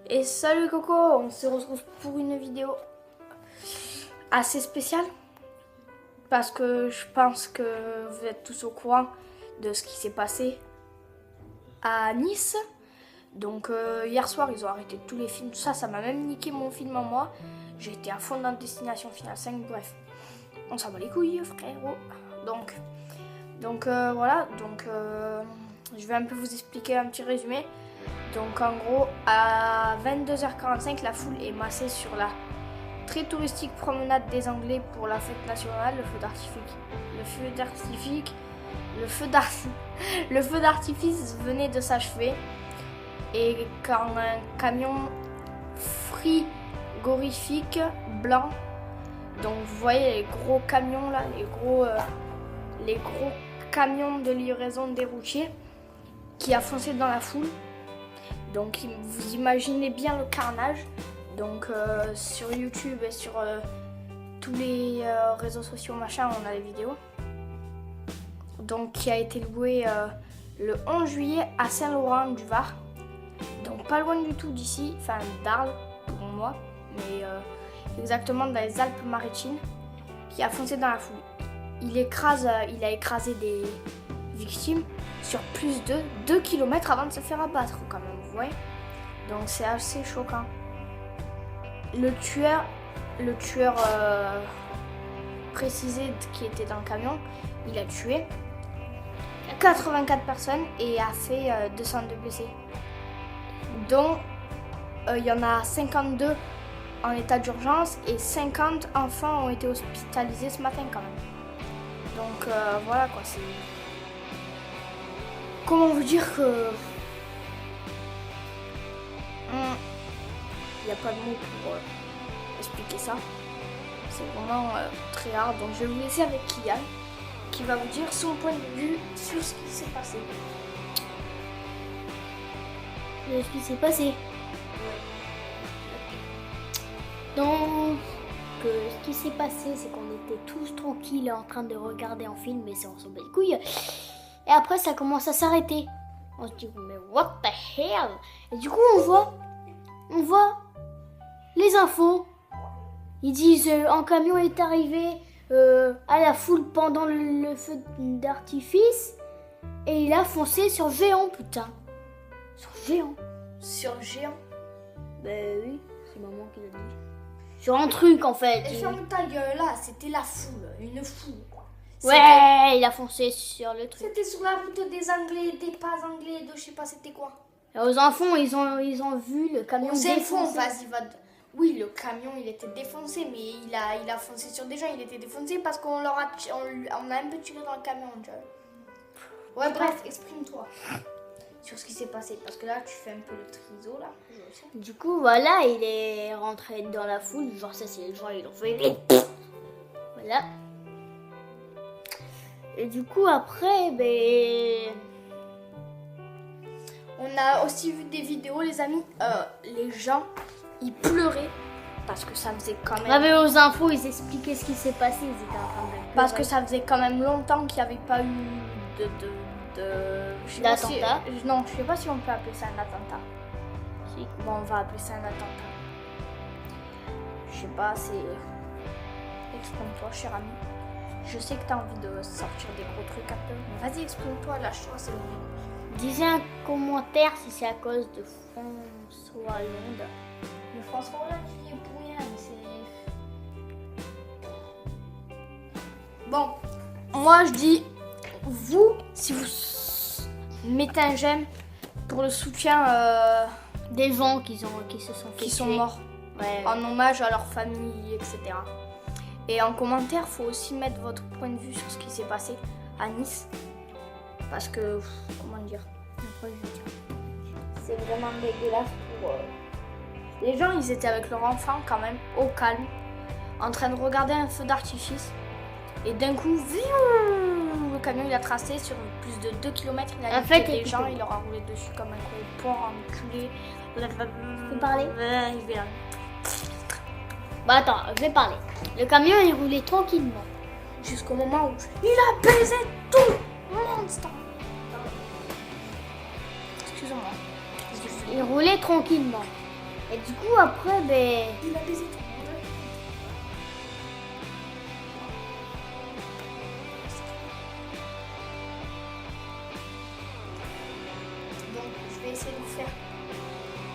Et salut Coco, on se retrouve pour une vidéo assez spéciale parce que je pense que vous êtes tous au courant de ce qui s'est passé à Nice. Donc hier soir ils ont arrêté tous les films, tout ça, ça m'a même niqué mon film à moi. J'ai été à fond dans Destination Finale 5, bref. On s'en bat les couilles frérot. Donc voilà, je vais un peu vous expliquer un petit résumé. Donc en gros, à 22h45, la foule est massée sur la très touristique promenade des Anglais pour la fête nationale. Le feu d'artifice venait de s'achever. Et quand un camion frigorifique blanc, donc vous voyez les gros camions là, les gros camions de livraison des routiers qui a foncé dans la foule. Donc vous imaginez bien le carnage. Donc sur YouTube et sur tous les réseaux sociaux machin, on a les vidéos. Donc qui a été loué le 11 juillet à Saint-Laurent-du-Var. Donc pas loin du tout d'ici, enfin d'Arles pour moi, mais exactement dans les Alpes-Maritimes, qui a foncé dans la foule. Il a écrasé des victimes sur plus de 2 km avant de se faire abattre quand même, vous voyez. Donc c'est assez choquant. Le tueur précisé qui était dans le camion, il a tué 84 personnes et a fait 202 blessés. Dont il y en a 52 en état d'urgence et 50 enfants ont été hospitalisés ce matin quand même. Donc voilà quoi, c'est... Comment vous dire que... Il n'y a pas de mots pour expliquer ça. C'est vraiment très hard. Donc je vais vous laisser avec Kylian qui va vous dire son point de vue sur ce qui s'est passé. Ce qui s'est passé. Donc, ce qui s'est passé, c'est qu'on était tous tranquilles en train de regarder un film, mais ça on s'en bat les couilles. Et après, ça commence à s'arrêter. On se dit, mais what the hell? Et du coup, on voit les infos. Ils disent, un camion est arrivé à la foule pendant le feu d'artifice et il a foncé sur géant, putain. Sur géant. Ben oui, c'est maman qui l'a dit. Sur un truc en fait. Et ferme ta gueule là, c'était la foule, une foule. Ouais, il a foncé sur le truc. C'était sur la route des Anglais, des pas Anglais, de je sais pas c'était quoi. Et aux enfants, ils ont vu le camion défoncé. Vas-y, va. Oui, le camion il était défoncé, mais il a foncé sur des gens, il était défoncé parce qu'on a un peu tiré dans le camion, tu vois. Ouais, bref, exprime-toi sur ce qui s'est passé, parce que là tu fais un peu le triso là. Du coup, voilà, il est rentré dans la foule, genre ça c'est les gens, ils l'ont fait. Voilà. Et du coup, après, ben... On a aussi vu des vidéos, les amis, les gens, ils pleuraient, parce que ça faisait quand même... On avait aux infos, ils expliquaient ce qui s'est passé, ils étaient en train de pleurer. Parce que ça faisait quand même longtemps qu'il n'y avait pas eu d'attentat. Non, je sais pas si on peut appeler ça un attentat. Si. Bon, on va appeler ça un attentat. Je sais pas, c'est... Exprime-toi, cher ami. Je sais que tu as envie de sortir des gros trucs un peu. Mais vas-y, exprime-toi, lâche-toi, c'est le moment. Disez un commentaire si c'est à cause de François Hollande. Le François Hollande, il est pour rien, mais c'est... Bon, moi je dis, vous, si vous mettez un j'aime pour le soutien des gens qui sont morts, ouais. En hommage à leur famille, etc. Et en commentaire, faut aussi mettre votre point de vue sur ce qui s'est passé à Nice. Parce que, comment dire, c'est vraiment dégueulasse pour... Les gens, ils étaient avec leur enfant quand même, au calme, en train de regarder un feu d'artifice. Et d'un coup, le camion il a tracé sur plus de 2 km. Il a niqué les gens, il leur a roulé dessus comme un gros porc enculé. Tu peux parler? Bah attends, je vais parler. Le camion il roulait tranquillement. Jusqu'au moment où il a baisé tout le monde. Excusez-moi. Il roulait tranquillement. Et du coup, après, ben. Il a baisé tout le monde. Donc, je vais essayer de vous faire.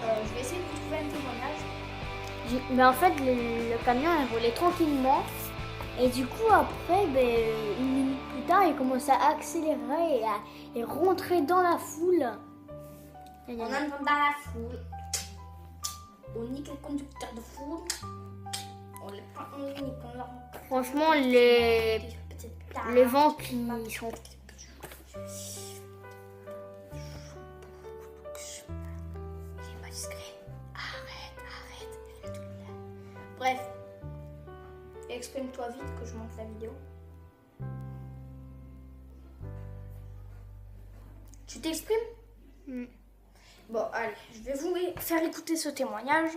Je vais essayer de vous trouver un témoignage. Mais en fait, le camion, il roulait tranquillement. Et du coup, après, ben, une minute plus tard, il commençait à accélérer et rentrer dans la foule. On entre dans la foule. On nique les conducteurs de foule. On les prend, on les nique, on leur... Franchement, les vents qui sont... C'est pas discret. Arrête. Bref. Exprime-toi vite que je monte la vidéo. Tu t'exprimes? Bon, allez, je vais vous faire écouter ce témoignage.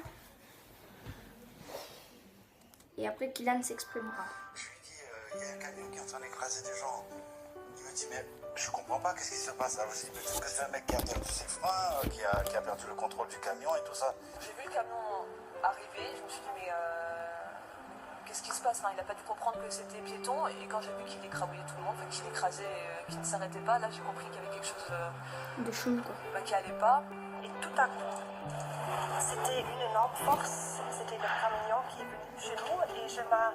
Et après, Kylian s'exprimera. Je lui dis, il y a un camion qui est en train d'écraser des gens. Il me dit, mais je comprends pas, qu'est-ce qui se passe là aussi? Peut-être que c'est un mec qui a perdu ses freins, qui a perdu le contrôle du camion et tout ça. J'ai vu le camion arriver, je me suis dit, mais qu'est-ce qui se passe? Il n'a pas dû comprendre que c'était piéton, et quand j'ai vu qu'il écrabouillait tout le monde, qu'il écrasait, qu'il ne s'arrêtait pas, là j'ai compris qu'il y avait quelque chose De chou, quoi. qui allait pas. Et tout à coup, c'était une énorme force. C'était le camion qui est venu chez nous et je ne sais pas,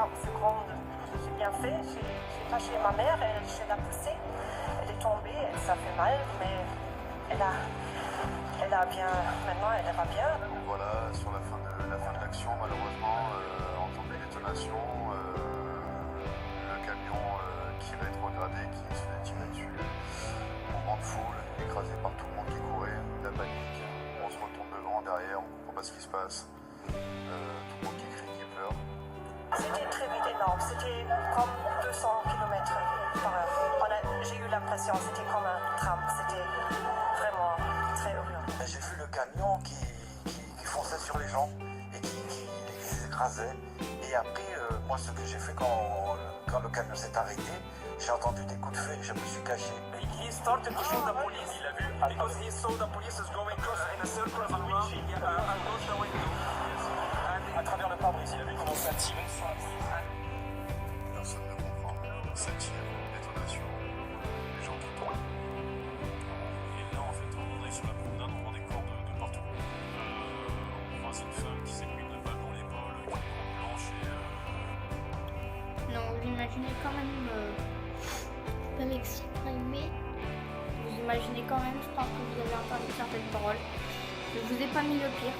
au seconde, j'ai bien fait. J'ai fâché ma mère, je l'ai poussée. Elle est tombée, ça fait mal, mais elle a bien, maintenant elle va bien. Voilà, sur la fin de l'action, malheureusement, entend des détonations, le camion qui rétrogradé, qui se fait tirer dessus, mouvement de foule, écrasé par tout le monde qui courait, la panique, on se retourne devant, derrière, on comprend pas ce qui se passe, tout le monde qui crie, qui pleure. C'était très vite énorme, c'était comme 200 km par heure. J'ai eu l'impression, c'était comme un tram, c'était vraiment très horrible. J'ai vu le camion qui fonçait sur les gens et qui les écrasait. Et après, moi, ce que j'ai fait quand le camion s'est arrêté, j'ai entendu des coups de feu et je me suis caché. He started to shoot the police. Il a vu because he saw the police is going close in a circle around across the window. À travers le pare-brise, il a vu comment ça tirait sur la police. Personne ne comprend. Ça tire, détonation, les gens qui tombent. Et là, en fait, on arrive sur la promenade, on voit des corps de partout. On croise une femme qui s'est pris une balle dans l'épaule, qui a une robe blanche et... Non, vous imaginez quand même... pas m'exprimer. Vous imaginez quand même, je pense que vous avez entendu certaines paroles. Je vous ai pas mis le pire.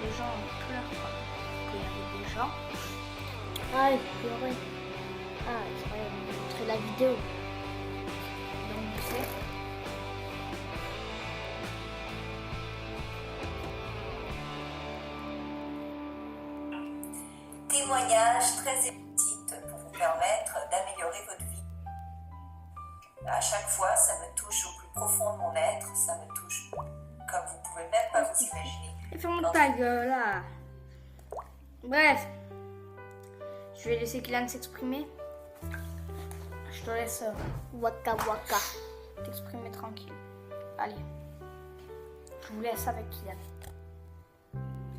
Les gens pleurent quoi. Il y avait des gens. Ah, il pleurait. Ah, c'est vrai, on va montrer la vidéo. Donc vous savez. Témoignage très érudite pour vous permettre d'améliorer votre vie. À chaque fois, ça me touche au plus profond de mon être, ça me touche comme vous pouvez même pas vous imaginer. Et ferme ta gueule là. Bref. Je vais laisser Kylian s'exprimer. Je te laisse Waka waka. t'exprimer tranquille. Allez. Je vous laisse avec Kylian.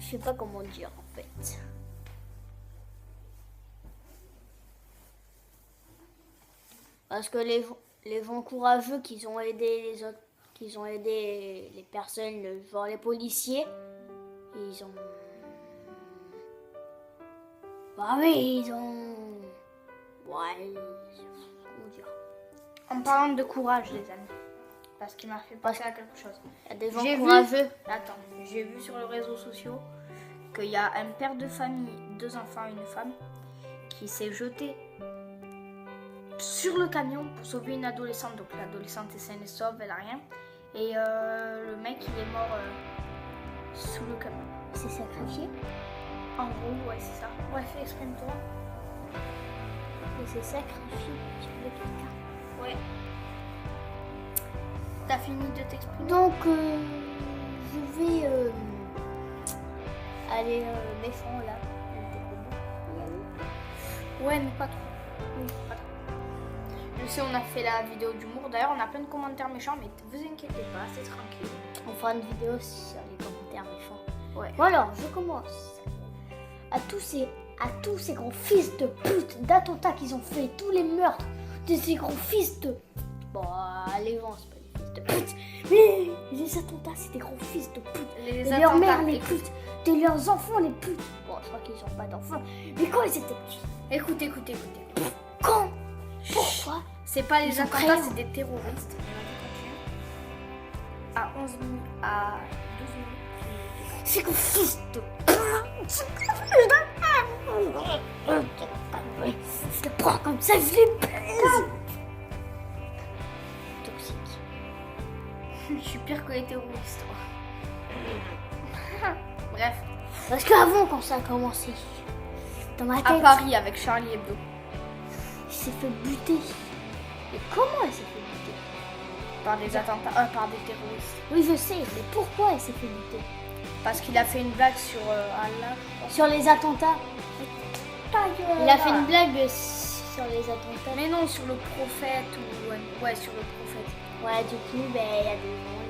Je sais pas comment dire en fait. Parce que les vents courageux qui ont aidé les autres, qui ont aidé les personnes, genre les policiers, ils ont... Bah oui, ils ont... Ouais, comment dire? En parlant de courage, les amis. Parce qu'il m'a fait penser à quelque chose. Il y a des vents J'ai vu- courageux. Attends, j'ai vu sur les réseaux sociaux qu'il y a un père de famille, 2 enfants et une femme, qui s'est jeté sur le camion pour sauver une adolescente. Donc l'adolescente est saine et sauve, elle a rien. Et le mec, il est mort sous le camion. C'est sacrifié. En gros, ouais, c'est ça. Bref, exprime-toi. Et c'est sacrifié sur le quelqu'un. Ouais. T'as fini de t'exprimer? Donc, je vais aller méchant là. Ouais, mais pas trop. Voilà. Je sais, on a fait la vidéo d'humour. D'ailleurs, on a plein de commentaires méchants, mais vous inquiétez pas, c'est tranquille. On fera une vidéo sur les commentaires méchants. Ouais. Bon alors, je commence. À tous ces gros fils de pute d'attentats qu'ils ont fait, tous les meurtres de ces gros fils de... Bon, les gens, c'est pas des fils de pute, mais les attentats, c'est des gros fils de pute. Les De leurs attentats, mères les putes, de leurs enfants les putes. Bon, je crois qu'ils n'ont pas d'enfants, mais quand ils étaient petits. Écoutez. Quand? Pourquoi? C'est pas les Ils sont attentats, prêts. c'est des terroristes. À 11 minutes, à 12 minutes. C'est gros fils de je le prends comme ça, je les baise. Toxique. Je suis pire que les terroristes. Bref, Parce qu'avant, quand ça a commencé, dans ma à tête, Paris avec Charlie Hebdo. il s'est fait buter. Et comment il s'est fait buter? Par des attentats, par des terroristes. Oui, je sais, mais pourquoi il s'est fait buter? Parce qu'il a fait une blague sur Allah. Sur les attentats. Il a fait une blague sur les attentats. Mais non, sur le prophète ou... Ouais, sur le prophète. Ouais, du coup, ben, il y a des gens,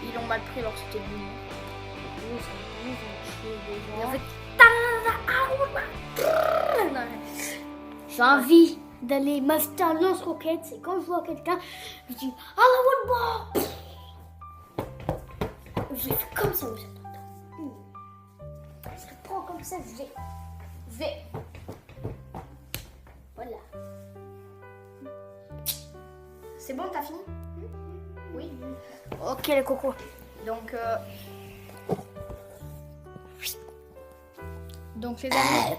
Ils l'ont mal pris alors c'était de l'humour. ils ont tué des Et en gens. fait... Non, mais- J'ai envie d'aller m'acheter un lance-roquette. Et quand je vois quelqu'un, je dis Allahu Akbar. Je fais comme ça aux attentats. Je le prends comme ça, je vais. Voilà. C'est bon, t'as fini? Oui. Ok les cocos. Donc les amis.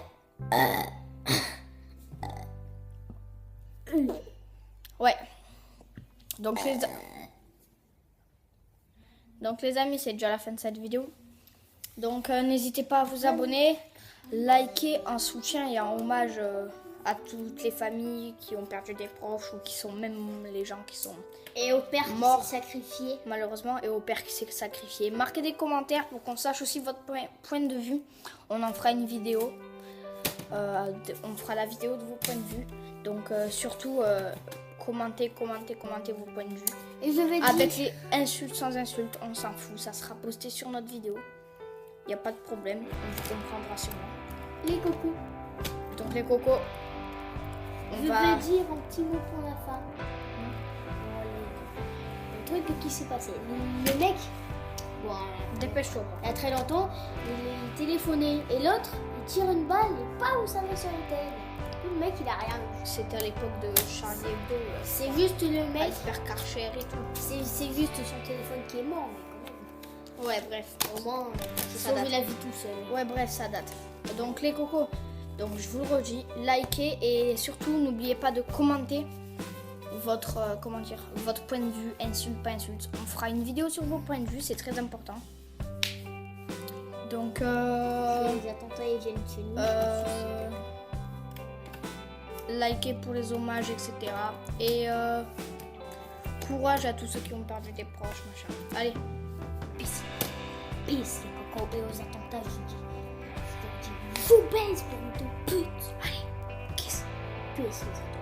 Ouais. Donc les amis, c'est déjà la fin de cette vidéo. Donc n'hésitez pas à vous abonner, liker en soutien et en hommage à toutes les familles qui ont perdu des proches ou qui sont même les gens qui sont Et au père qui Mort. s'est sacrifié. malheureusement et au père qui s'est sacrifié. Marquez des commentaires pour qu'on sache aussi votre point de vue. On en fera une vidéo. On fera la vidéo de vos points de vue. Donc surtout commentez vos points de vue. Et je vais dire. Avec les insultes, sans insultes, on s'en fout. Ça sera posté sur notre vidéo. Il n'y a pas de problème. On vous comprendra sûrement. Les cocos. Donc les cocos, on Je va... vais dire un petit mot pour la fin. Le truc qui s'est passé. Le mec, bon, Dépêche-toi. il y a très longtemps, il téléphonait. Et l'autre, il tire une balle et pas où ça va sur la tête. Le mec, il a rien vu. C'était à l'époque de Charlie Hebdo. C'est juste le mec, Alper Karcher et tout. c'est juste son téléphone qui est mort. Mais quand même, Ouais, bref. au moins, c'est Ça sauvé date. la vie tout seul. Ouais, bref, ça date. Donc les cocos, donc je vous le redis, likez et surtout n'oubliez pas de commenter votre votre point de vue, insulte, pas insulte. On fera une vidéo sur vos points de vue, c'est très important. Donc Les attentats, ils viennent chez nous. likez pour les hommages, etc. Et courage à tous ceux qui ont perdu des proches, machin. Allez, Peace. Peace, les cocos. Et aux attentats, je dis, vous baise, bande de putes. Allez, kiss. Peace, les attentats.